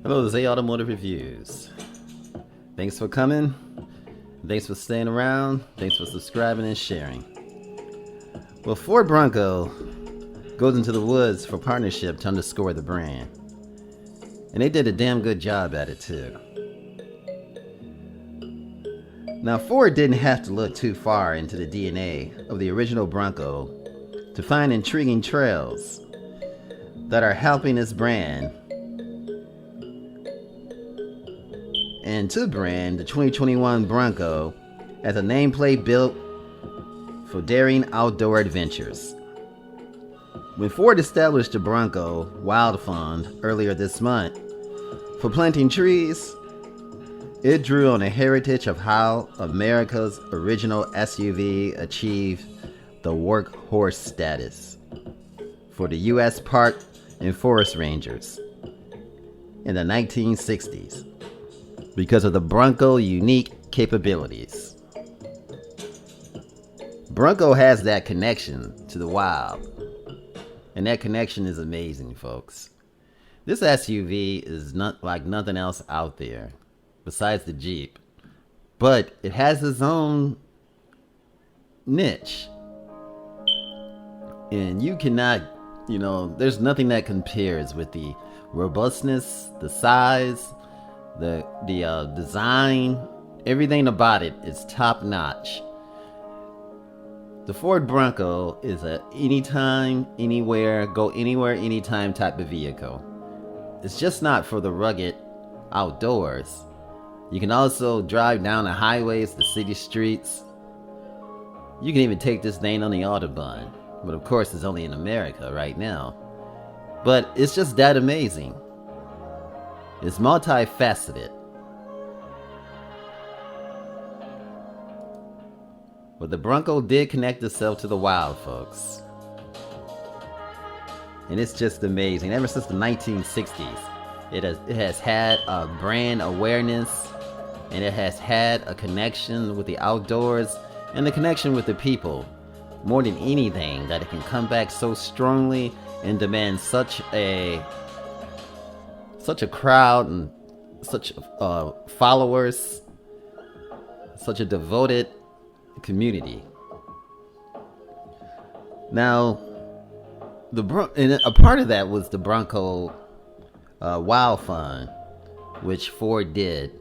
Hello, this is Automotive Reviews. Thanks for coming. Thanks for staying around. Thanks for subscribing and sharing. Well, Ford Bronco goes into the woods for partnership to underscore the brand. And they did a damn good job at it too. Now, Ford didn't have to look too far into the DNA of the original Bronco to find intriguing trails that are helping its brand and to brand the 2021 Bronco as a nameplate built for daring outdoor adventures. When Ford established the Bronco Wild Fund earlier this month for planting trees, it drew on the heritage of how America's original SUV achieved the workhorse status for the U.S. Park and Forest Rangers in the 1960s because of the Bronco's unique capabilities. Bronco has that connection to the wild, and that connection is amazing, folks. This SUV is not like nothing else out there besides the Jeep, but it has its own niche, and you cannot, there's nothing that compares with the robustness, the size, the design. Everything about it is top notch. The Ford Bronco is a anytime, anywhere, go anywhere, anytime type of vehicle. It's just not for the rugged outdoors. You can also drive down the highways, the city streets. You can even take this thing on the Autobahn. But of course, it's only in America right now. But it's just that amazing. It's multifaceted. But the Bronco did connect itself to the wild, folks. And it's just amazing. Ever since the 1960s, it has had a brand awareness, and it has had a connection with the outdoors and the connection with the people. More than anything, that it can come back so strongly and demand such a crowd and such followers, such a devoted community. Now, and a part of that was the Bronco Wild Fund, which Ford did.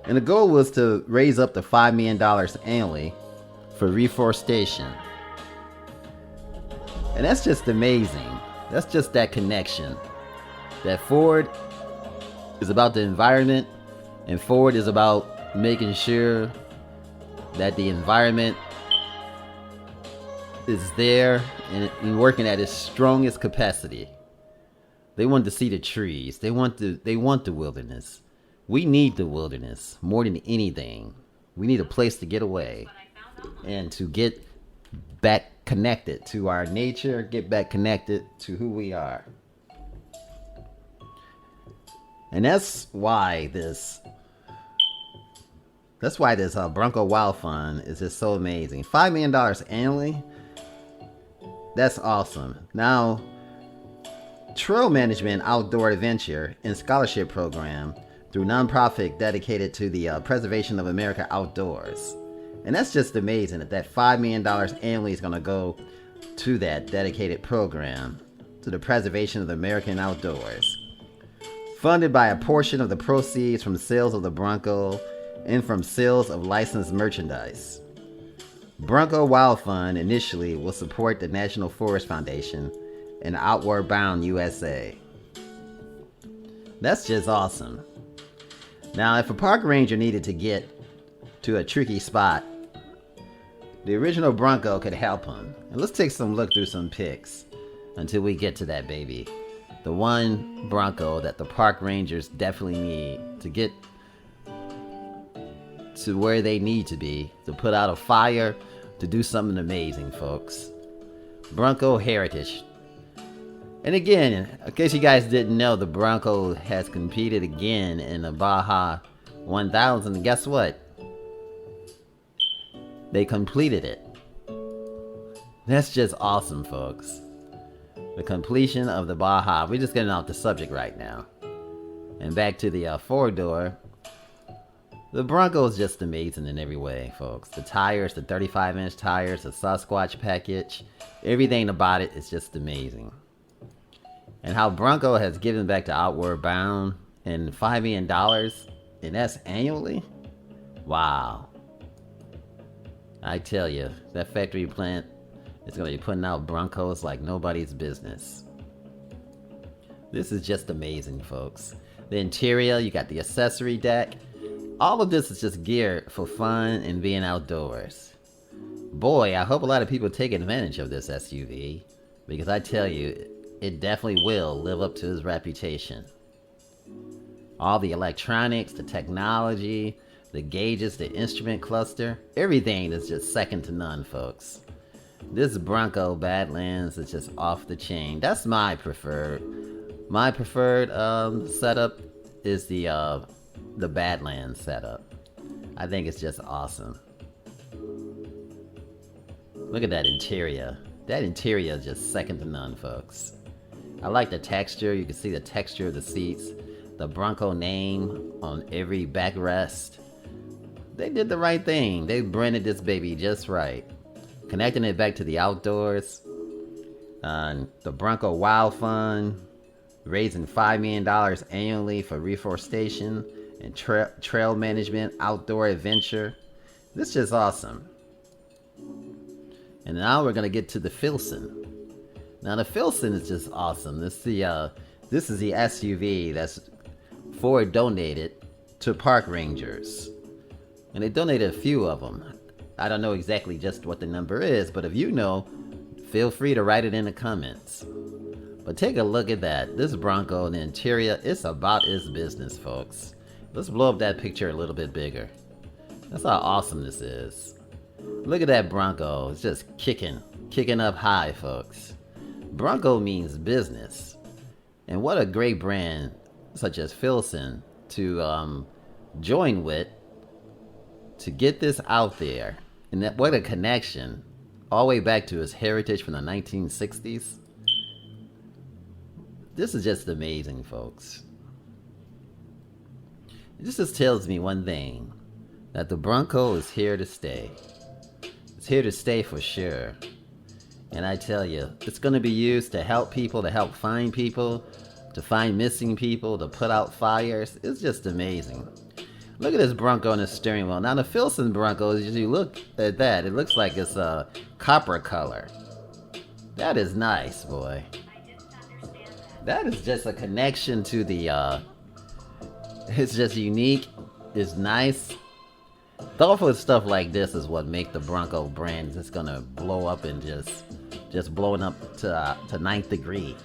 And the goal was to raise up to $5 million annually for reforestation. And that's just amazing. That's just that connection. That Ford is about the environment, and Ford is about making sure that the environment is there and working at its strongest capacity. They want to see the trees. They want the wilderness. We need the wilderness more than anything. We need a place to get away and to get back connected to our nature, get back connected to who we are. And that's why this Bronco Wild Fund is just so amazing. $5 million annually. That's awesome. Now, Trail Management Outdoor Adventure and Scholarship Program through nonprofit dedicated to the preservation of America outdoors. And that's just amazing that $5 million annually is going to go to that dedicated program to the preservation of the American outdoors. Funded by a portion of the proceeds from sales of the Bronco and from sales of licensed merchandise. Bronco Wild Fund initially will support the National Forest Foundation and Outward Bound USA. That's just awesome. Now, if a park ranger needed to get to a tricky spot, the original Bronco could help him. And let's take some look through some pics until we get to that baby. The one Bronco that the park rangers definitely need to get to where they need to be, to put out a fire, to do something amazing, folks. Bronco Heritage. And again, in case you guys didn't know, the Bronco has competed again in the Baja 1000. And guess what? They completed it. That's just awesome, folks. The completion of the Baja. We're just getting off the subject right now. And back to the four-door. The Bronco is just amazing in every way, folks. The tires, the 35-inch tires, the Sasquatch package, everything about it is just amazing. And how Bronco has given back to Outward Bound and $5 million, and that's annually? Wow. I tell you, that factory plant is going to be putting out Broncos like nobody's business. This is just amazing, folks. The interior, you got the accessory deck. All of this is just geared for fun and being outdoors. Boy, I hope a lot of people take advantage of this SUV, because I tell you, it definitely will live up to its reputation. All the electronics, the technology, the gauges, the instrument cluster, everything is just second to none, folks. This Bronco Badlands is just off the chain. That's my preferred. My preferred setup is the Badlands setup. I think it's just awesome. Look at that interior. That interior is just second to none, folks. I like the texture. You can see the texture of the seats. The Bronco name on every backrest. They did the right thing. They branded this baby just right. Connecting it back to the outdoors. The Bronco Wild Fund. Raising $5 million annually for reforestation and trail management, outdoor adventure. This is just awesome. And now we're going to get to the Filson. Now the Filson is just awesome. This is the SUV that's Ford donated to park rangers. And they donated a few of them. I don't know exactly just what the number is, but if you know, feel free to write it in the comments. But take a look at that. This Bronco in the interior, it's about its business, folks. Let's blow up that picture a little bit bigger. That's how awesome this is. Look at that Bronco. It's just kicking up high, folks. Bronco means business. And what a great brand such as Filson to join with to get this out there. And that, what a connection. All the way back to its heritage from the 1960s. This is just amazing, folks. This just tells me one thing. That the Bronco is here to stay. It's here to stay for sure. And I tell you, it's going to be used to help people, to help find people, to find missing people, to put out fires. It's just amazing. Look at this Bronco on the steering wheel. Now the Filson Bronco, as you look at that, it looks like it's a copper color. That is nice, boy. That is just a connection to the, it's just unique, it's nice. Thoughtful stuff like this is what make the Bronco brand just gonna blow up and just blowing up to ninth degree.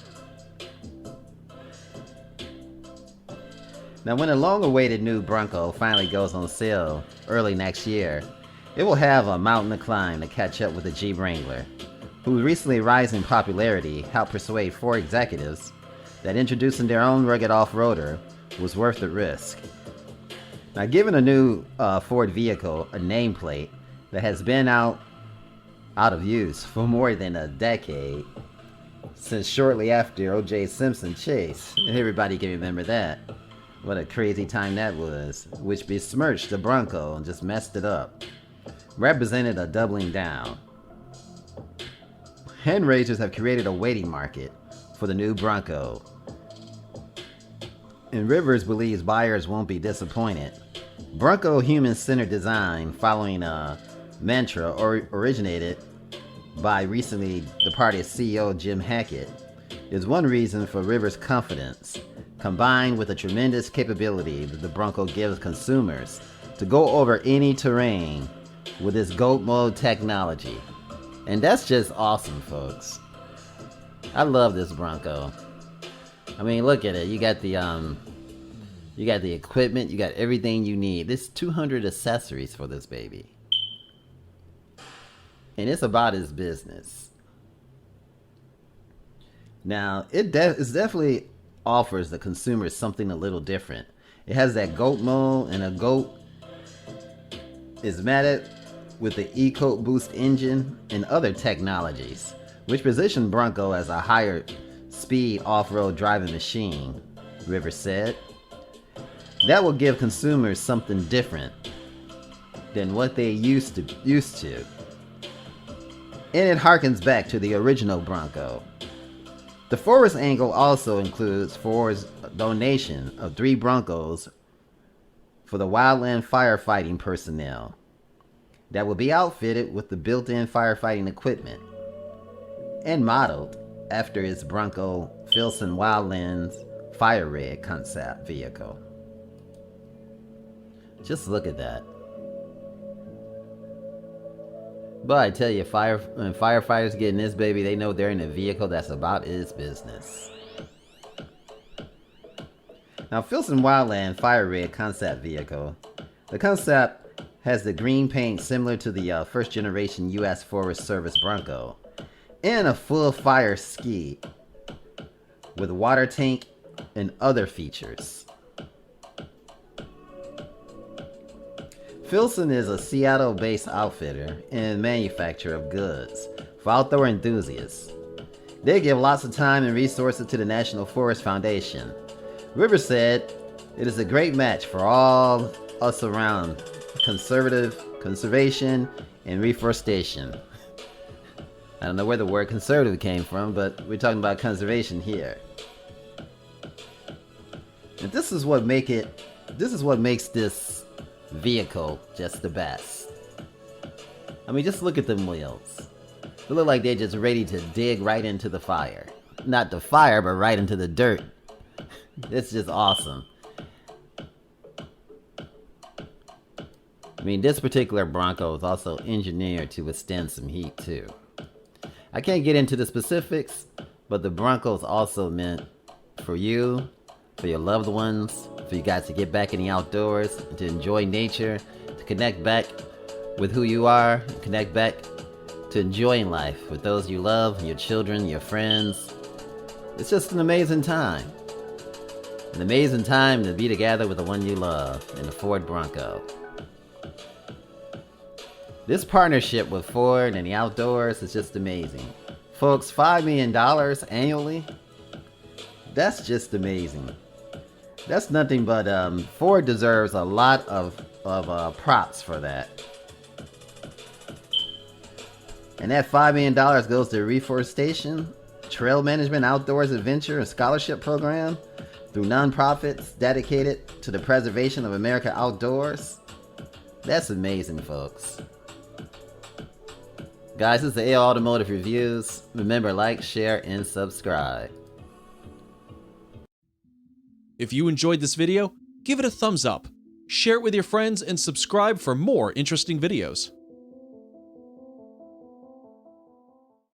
Now when the long-awaited new Bronco finally goes on sale early next year, it will have a mountain to climb to catch up with the Jeep Wrangler, whose recently rising popularity helped persuade Ford executives that introducing their own rugged off-roader was worth the risk. Now, given a new Ford vehicle a nameplate that has been out of use for more than a decade, since shortly after O.J. Simpson chase, everybody can remember that. What a crazy time that was, which besmirched the Bronco and just messed it up. Represented a doubling down. Hand raisers have created a waiting market for the new Bronco. And Rivers believes buyers won't be disappointed. Bronco human-centered design, following a mantra originated by recently departed CEO Jim Hackett, is one reason for Rivers' confidence, combined with the tremendous capability that the Bronco gives consumers to go over any terrain with its GOAT mode technology. And that's just awesome, folks. I love this Bronco. I mean, look at it. You got the equipment, you got everything you need. There's 200 accessories for this baby. And it's about its business. Now, it definitely offers the consumer something a little different. It has that GOAT mode, and a GOAT is matted with the E-Coat Boost engine and other technologies, which position Bronco as a higher speed off-road driving machine, Rivers said. That will give consumers something different than what they used to. And it harkens back to the original Bronco. The forest angle also includes Ford's donation of 3 Broncos for the wildland firefighting personnel that will be outfitted with the built-in firefighting equipment and modeled after its Bronco Filson Wildlands Fire Red concept vehicle. Just look at that. But I tell you, when firefighters get in this baby, they know they're in a vehicle that's about its business. Now, Filson Wildland Fire Red concept vehicle. The concept has the green paint similar to the first generation U.S. Forest Service Bronco, and a full fire ski with water tank and other features. Filson is a Seattle-based outfitter and manufacturer of goods for outdoor enthusiasts. They give lots of time and resources to the National Forest Foundation. Rivers said, "It is a great match for all us around conservation and reforestation." I don't know where the word conservative came from, but we're talking about conservation here. And this is what makes this vehicle just the best. I mean, just look at them wheels. They look like they're just ready to dig right into the fire. Not the fire, but right into the dirt. It's just awesome. I mean, this particular Bronco is also engineered to withstand some heat too. I can't get into the specifics, but the Bronco is also meant for you, for your loved ones, for you guys to get back in the outdoors, to enjoy nature, to connect back with who you are, connect back to enjoying life with those you love, your children, your friends. It's just an amazing time. An amazing time to be together with the one you love in the Ford Bronco. This partnership with Ford and the outdoors is just amazing. Folks, $5 million annually? That's just amazing. That's nothing but Ford deserves a lot of props for that. And that $5 million goes to reforestation, trail management, outdoors adventure, and scholarship program through nonprofits dedicated to the preservation of America outdoors. That's amazing, folks. Guys, this is the AO Automotive Reviews. Remember, like, share, and subscribe. If you enjoyed this video, give it a thumbs up, share it with your friends, and subscribe for more interesting videos.